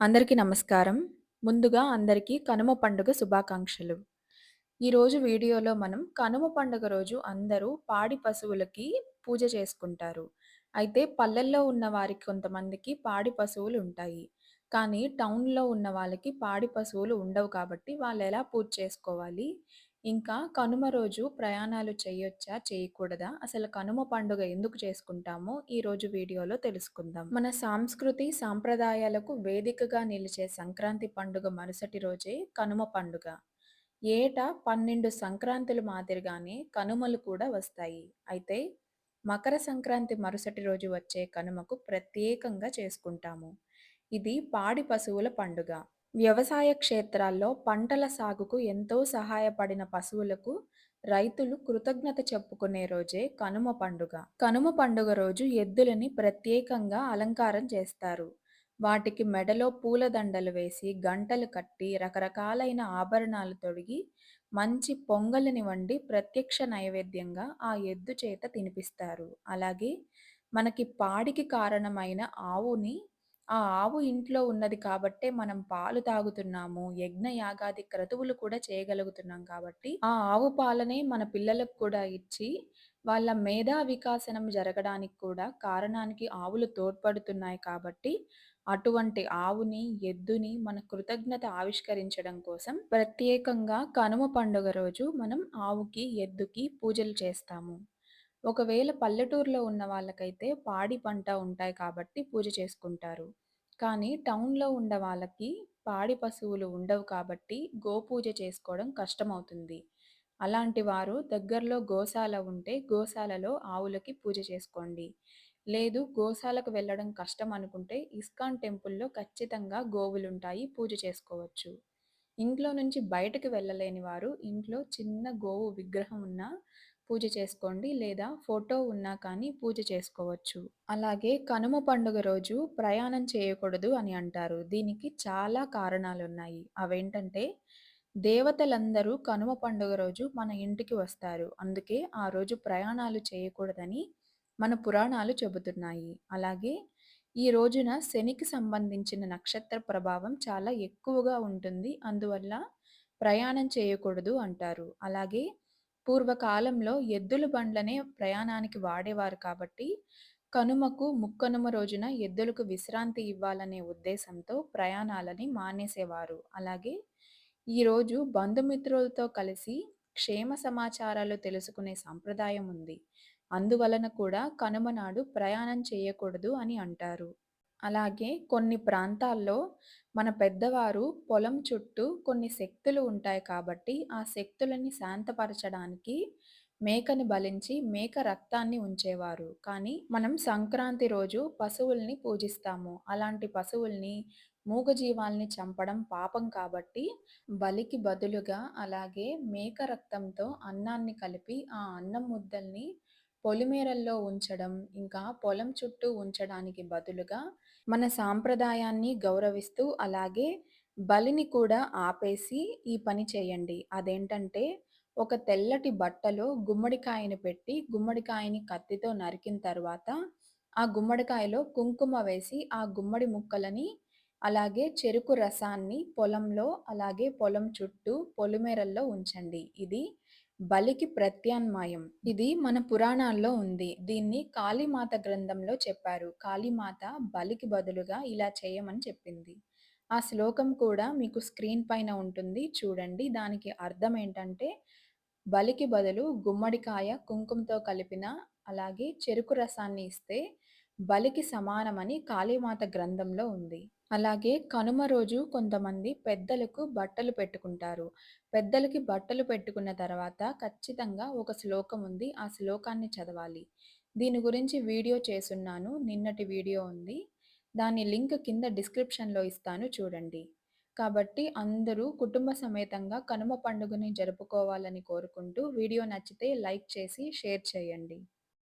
అందరికీ నమస్కారం. ముందుగా అందరికీ కనుమ పండుగ శుభాకాంక్షలు. ఈరోజు వీడియోలో మనం కనుమ పండుగ రోజు అందరూ పాడి పశువులకి పూజ చేసుకుంటారు. అయితే పల్లెల్లో ఉన్న వారికి కొంతమందికి పాడి పశువులుంటాయి. కానీ టౌన్‌లో ఉన్న వాళ్ళకి పాడి పశువులు ఉండవు కాబట్టి వాళ్ళెలా పూజ చేసుకోవాలి? ఇంకా కనుమ రోజు ప్రయాణాలు చేయొచ్చా? చేయకూడదా? అసలు కనుమ పండుగ ఎందుకు చేసుకుంటామో ఈరోజు వీడియోలో తెలుసుకుందాం. మన సంస్కృతి, సాంప్రదాయాలకు వేదికగా నిలిచే సంక్రాంతి పండుగ మరుసటి రోజే కనుమ పండుగ. ఏటా 12 సంక్రాంతులు మాదిరిగానే కనుమలు కూడా వస్తాయి. అయితే మకర సంక్రాంతి మరుసటి రోజు వచ్చే కనుమకు ప్రత్యేకంగా చేసుకుంటాము. ఇది పాడి పశువుల పండుగ. వ్యవసాయ క్షేత్రాల్లో పంటల సాగుకు ఎంతో సహాయపడిన పశువులకు రైతులు కృతజ్ఞత చెప్పుకునే రోజే కనుమ పండుగ. కనుమ పండుగ రోజు ఎద్దులని ప్రత్యేకంగా అలంకారం చేస్తారు. వాటికి మెడలో పూలదండలు వేసి, గంటలు కట్టి, రకరకాలైన ఆభరణాలు తొడిగి, మంచి పొంగలిని వండి ప్రత్యక్ష నైవేద్యంగా ఆ ఎద్దు చేత తినిపిస్తారు. అలాగే మనకి పాడికి కారణమైన ఆవుని ఆ ఆవు ఇంట్లో ఉన్నది కాబట్టే మనం పాలు తాగుతున్నాము. యజ్ఞ యాగాది క్రతువులు కూడా చేయగలుగుతున్నాం కాబట్టి, ఆ ఆవు పాలనే మన పిల్లలకు కూడా ఇచ్చి, వాళ్ళ మేధా వికాసనం జరగడానికి కూడా కారణానికి ఆవులు తోడ్పడుతున్నాయి కాబట్టి, అటువంటి ఆవుని, ఎద్దుని మన కృతజ్ఞత ఆవిష్కరించడం కోసం ప్రత్యేకంగా కనుమ పండుగ రోజు మనం ఆవుకి, ఎద్దుకి పూజలు చేస్తాము. ఒకవేళ పల్లెటూరులో ఉన్న వాళ్ళకైతే పాడి పంట ఉంటాయి కాబట్టి పూజ చేసుకుంటారు. కానీ టౌన్‌లో ఉండే వాళ్ళకి పాడి పశువులు ఉండవు కాబట్టి గోపూజ చేసుకోవడం కష్టమవుతుంది. అలాంటి వారు దగ్గరలో గోశాల ఉంటే గోశాలలో ఆవులకి పూజ చేసుకోండి. లేదు గోశాలకు వెళ్ళడం కష్టం అనుకుంటే ఇస్కాన్ టెంపుల్‌లో ఖచ్చితంగా గోవులుంటాయి. పూజ చేసుకోవచ్చు. ఇంట్లో నుంచి బయటకి వెళ్ళలేని వారు ఇంట్లో చిన్న గోవు విగ్రహం ఉన్నా పూజ చేసుకోండి. లేదా ఫోటో ఉన్నా కానీ పూజ చేసుకోవచ్చు. అలాగే కనుమ పండుగ రోజు ప్రయాణం చేయకూడదు అని అంటారు. దీనికి చాలా కారణాలున్నాయి. అవేంటంటే దేవతలందరూ కనుమ పండుగ రోజు మన ఇంటికి వస్తారు. అందుకే ఆ రోజు ప్రయాణాలు చేయకూడదని మన పురాణాలు చెబుతున్నాయి. అలాగే ఈ రోజున శనికి సంబంధించిన నక్షత్ర ప్రభావం చాలా ఎక్కువగా ఉంటుంది. అందువల్ల ప్రయాణం చేయకూడదు అంటారు. అలాగే పూర్వకాలంలో ఎద్దుల బండ్లనే ప్రయాణానికి వాడేవారు కాబట్టి, కనుమకు, ముక్కనుమ రోజున ఎద్దులకు విశ్రాంతి ఇవ్వాలనే ఉద్దేశంతో ప్రయాణాలని మానేసేవారు. అలాగే ఈరోజు బంధుమిత్రులతో కలిసి క్షేమ సమాచారాలు తెలుసుకునే సంప్రదాయం ఉంది. అందువలన కూడా కనుమ నాడు ప్రయాణం చేయకూడదు అని అంటారు. అలాగే కొన్ని ప్రాంతాల్లో మన పెద్దవారు పొలం చుట్టూ కొన్ని శక్తులు ఉంటాయి కాబట్టి, ఆ శక్తులని శాంతపరచడానికి మేకని బలించి మేక రక్తాన్ని ఉంచేవారు. కానీ మనం సంక్రాంతి రోజు పశువుల్ని పూజిస్తాము. అలాంటి పశువుల్ని, మూగజీవాల్ని చంపడం పాపం కాబట్టి, బలికి బదులుగా అలాగే మేక రక్తంతో అన్నాన్ని కలిపి, ఆ అన్నం ముద్దల్ని పొలిమేరల్లో ఉంచడం, ఇంకా పొలం చుట్టూ ఉంచడానికి బదులుగా మన సాంప్రదాయాన్ని గౌరవిస్తూ అలాగే బలిని కూడా ఆపేసి ఈ పని చేయండి. అదేంటంటే ఒక తెల్లటి బట్టలో గుమ్మడికాయని పెట్టి, గుమ్మడికాయని కత్తితో నరికిన తర్వాత, ఆ గుమ్మడికాయలో కుంకుమ వేసి, ఆ గుమ్మడి ముక్కలని అలాగే చెరుకు రసాన్ని పొలంలో, అలాగే పొలం చుట్టూ పొలిమేరల్లో ఉంచండి. ఇది బలికి ప్రత్యామ్నాయం. ఇది మన పురాణాల్లో ఉంది. దీన్ని కాళీమాత గ్రంథంలో చెప్పారు. కాళీమాత బలికి బదులుగా ఇలా చేయమని చెప్పింది. ఆ శ్లోకం కూడా మీకు స్క్రీన్ పైన ఉంటుంది చూడండి. దానికి అర్థం ఏంటంటే, బలికి బదులు గుమ్మడికాయ కుంకుమతో కలిపిన అలాగే చెరుకు రసాన్ని ఇస్తే బలికి సమానమని కాళీమాత గ్రంథంలో ఉంది. అలాగే కనుమ రోజు కొంతమంది పెద్దలకు బట్టలు పెట్టుకుంటారు. పెద్దలకి బట్టలు పెట్టుకున్న తర్వాత ఖచ్చితంగా ఒక శ్లోకం ఉంది. ఆ శ్లోకాన్ని చదవాలి. దీని గురించి వీడియో చేసున్నాను. నిన్నటి వీడియో ఉంది. దాని లింక్ కింద డిస్క్రిప్షన్‌లో ఇస్తాను చూడండి. కాబట్టి అందరూ కుటుంబ సమేతంగా కనుమ పండుగని జరుపుకోవాలని కోరుకుంటూ వీడియో నచ్చితే లైక్ చేసి షేర్ చేయండి.